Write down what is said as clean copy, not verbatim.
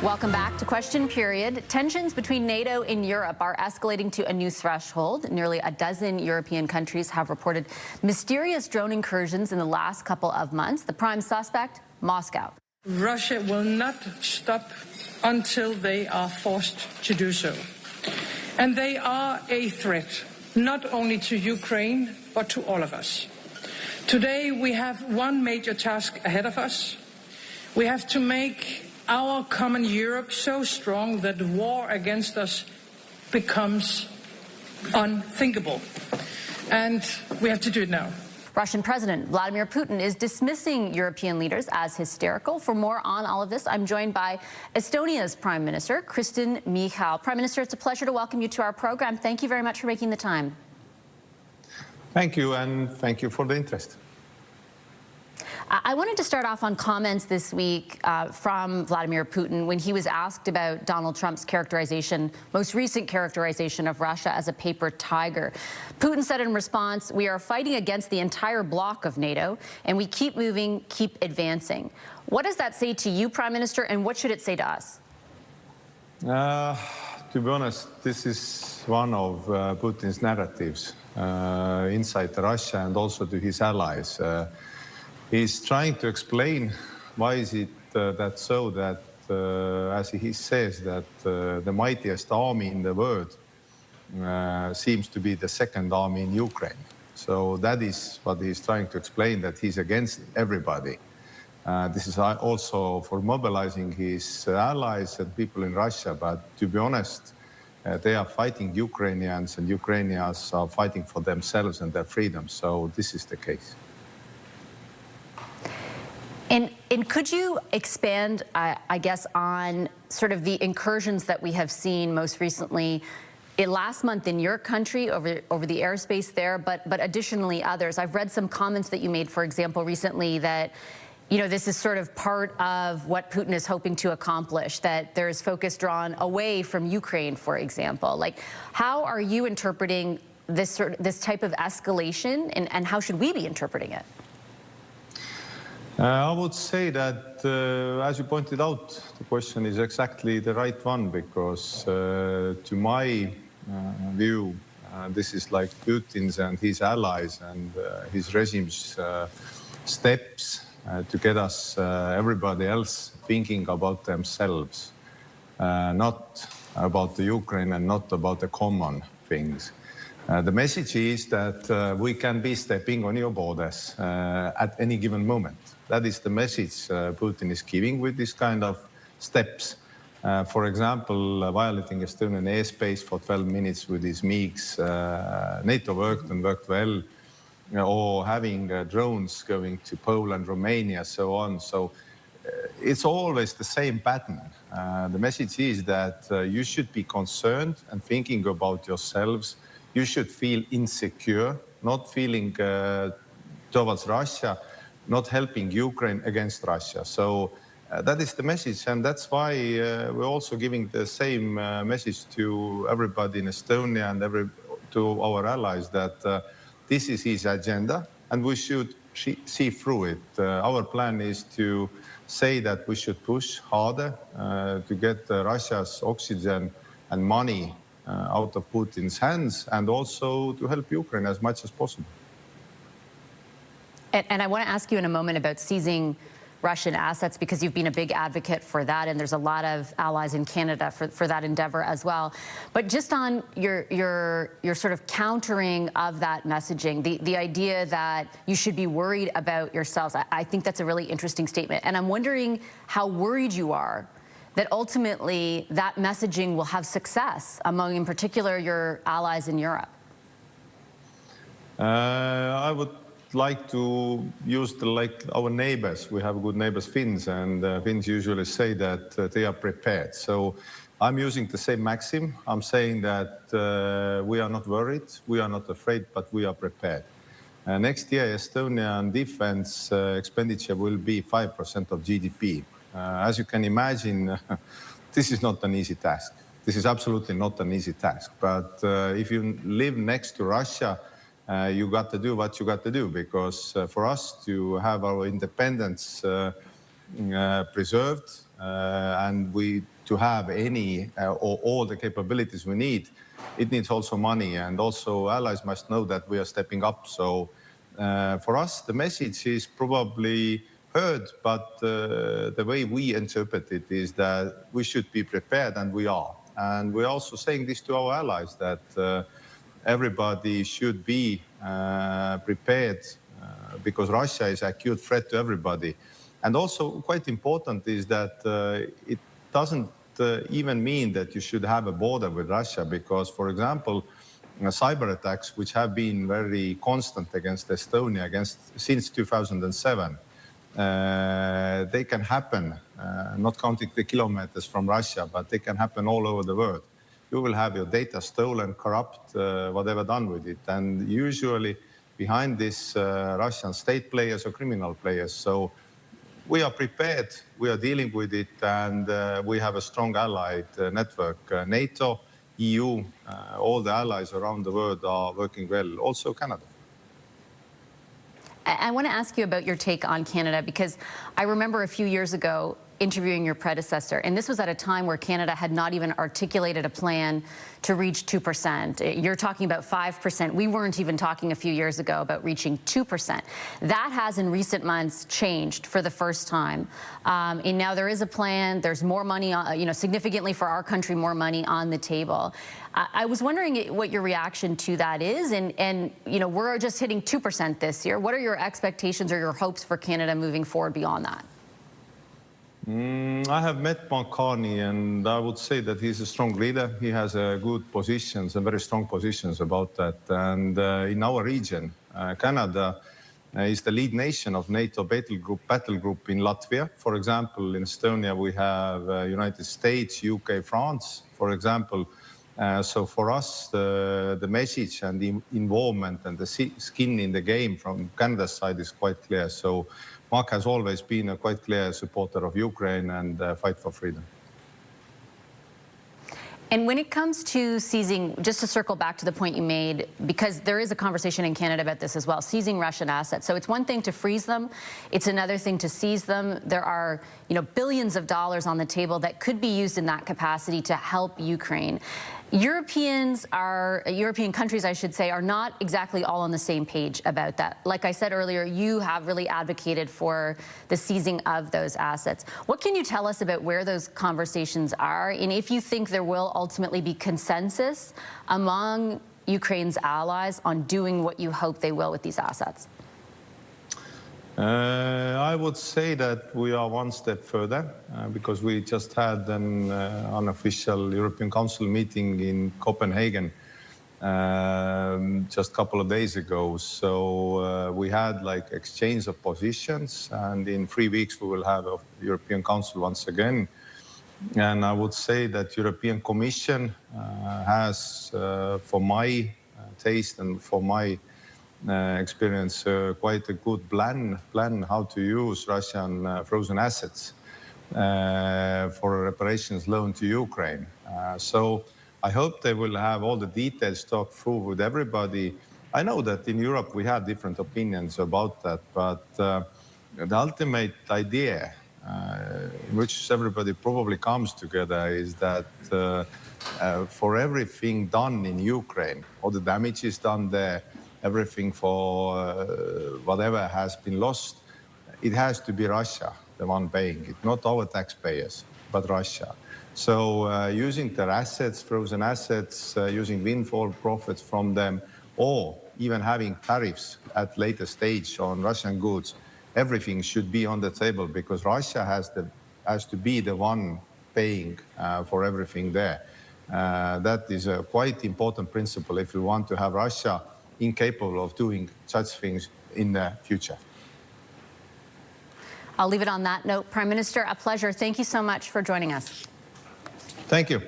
Welcome back to Question Period. Tensions between NATO and Europe are escalating to a new threshold. Nearly a dozen European countries have reported mysterious drone incursions in the last couple of months. The prime suspect, Moscow. Russia will not stop until they are forced to do so. And they are a threat, not only to Ukraine, but to all of us. Today we have one major task ahead of us. We have to make our common Europe so strong that war against us becomes unthinkable. And we have to do it now. Russian President Vladimir Putin is dismissing European leaders as hysterical. For more on all of this, I'm joined by Estonia's Prime Minister, Kristen, Michal. Prime Minister, it's a pleasure to welcome you to our program. Thank you very much for making the time. Thank you, and thank you for the interest. I wanted to start off on comments this week from Vladimir Putin when he was asked about Donald Trump's characterization, most recent characterization of Russia as a paper tiger. Putin said in response, "We are fighting against the entire bloc of NATO, and we keep moving, keep advancing." What does that say to you, Prime Minister, and what should it say to us? To be honest, this is one of Putin's narratives inside Russia and also to his allies. He's trying to explain why is it that as he says that the mightiest army in the world seems to be the second army in Ukraine. So that is what he's trying to explain, that he's against everybody. This is also for mobilizing his allies and people in Russia. But to be honest, they are fighting Ukrainians, and Ukrainians are fighting for themselves and their freedom. So this is the case. And could you expand, I guess, on sort of the incursions that we have seen most recently last month in your country over the airspace there, but additionally others? I've read some comments that you made, for example, recently that, you know, this is sort of part of what Putin is hoping to accomplish, that there's focus drawn away from Ukraine, for example. Like, how are you interpreting this type of escalation, and how should we be interpreting it? I would say that, as you pointed out, the question is exactly the right one, because to my view, this is like Putin's and his allies and his regime's steps to get us, everybody else, thinking about themselves, not about the Ukraine and not about the common things. The message is that we can be stepping on your borders at any given moment. That is the message Putin is giving with this kind of steps. For example, violating Estonian airspace for 12 minutes with his MiGs. NATO worked and worked well. Or having drones going to Poland, Romania, so on. So it's always the same pattern. The message is that you should be concerned and thinking about yourselves. You should feel insecure, not feeling towards Russia, not helping Ukraine against Russia. So that is the message, and that's why we're also giving the same message to everybody in Estonia and to our allies that this is his agenda, and we should see through it. Our plan is to say that we should push harder to get Russia's oxygen and money out of Putin's hands, and also to help Ukraine as much as possible. And I want to ask you in a moment about seizing Russian assets, because you've been a big advocate for that, and there's a lot of allies in Canada for that endeavor as well. But just on your sort of countering of that messaging, the idea that you should be worried about yourselves, I think that's a really interesting statement. And I'm wondering how worried you are that ultimately that messaging will have success among, in particular, your allies in Europe. I would like to use our neighbors. We have good neighbors, Finns, and Finns usually say that they are prepared. So I'm using the same maxim. I'm saying that we are not worried, we are not afraid, but we are prepared. Next year, Estonian defense expenditure will be 5% of GDP. As you can imagine, this is not an easy task. This is absolutely not an easy task. But if you live next to Russia, you got to do what you got to do, because for us to have our independence preserved, and to have any or all the capabilities we need, it needs also money, and also allies must know that we are stepping up. So for us, the message is probably heard, but the way we interpret it is that we should be prepared, and we are. And we're also saying this to our allies, that everybody should be prepared because Russia is an acute threat to everybody. And also quite important is that it doesn't even mean that you should have a border with Russia, because, for example, cyber attacks, which have been very constant against Estonia since 2007, they can happen, not counting the kilometers from Russia, but they can happen all over the world. You will have your data stolen, corrupt, whatever done with it. And usually behind this Russian state players or criminal players. So we are prepared, we are dealing with it, and we have a strong allied network. NATO, EU, all the allies around the world are working well, also Canada. I want to ask you about your take on Canada, because I remember a few years ago interviewing your predecessor, and this was at a time where Canada had not even articulated a plan to reach 2%. You're talking about 5%. We weren't even talking a few years ago about reaching 2%. That has in recent months changed for the first time. And now there is a plan, there's more money, significantly for our country, more money on the table. I was wondering what your reaction to that is, and we're just hitting 2% this year. What are your expectations or your hopes for Canada moving forward beyond that? I have met Mark Carney, and I would say that he's a strong leader. He has good positions and very strong positions about that. And in our region, Canada is the lead nation of NATO battle group in Latvia. For example, in Estonia, we have United States, UK, France, for example. So for us, the message and the involvement and the skin in the game from Canada's side is quite clear. So Mark has always been a quite clear supporter of Ukraine and fight for freedom. And when it comes to seizing, just to circle back to the point you made, because there is a conversation in Canada about this as well, seizing Russian assets. So it's one thing to freeze them, it's another thing to seize them. There are, billions of dollars on the table that could be used in that capacity to help Ukraine. European countries, I should say, are not exactly all on the same page about that. Like I said earlier, you have really advocated for the seizing of those assets. What can you tell us about where those conversations are, and if you think there will ultimately be consensus among Ukraine's allies on doing what you hope they will with these assets? I would say that we are one step further because we just had an unofficial European Council meeting in Copenhagen just a couple of days ago. So we had exchange of positions, and in 3 weeks we will have a European Council once again. And I would say that European Commission has, for my taste and for my experience, quite a good plan how to use Russian frozen assets for reparations loan to Ukraine. So I hope they will have all the details talked through with everybody. I know that in Europe we have different opinions about that, but the ultimate idea in which everybody probably comes together is that for everything done in Ukraine, all the damage is done there, everything for whatever has been lost, it has to be Russia, the one paying it, not our taxpayers, but Russia. So using their assets, frozen assets, using windfall profits from them, or even having tariffs at later stage on Russian goods, everything should be on the table, because Russia has to be the one paying for everything there. That is a quite important principle if we want to have Russia incapable of doing such things in the future. I'll leave it on that note. Prime Minister, a pleasure. Thank you so much for joining us. Thank you.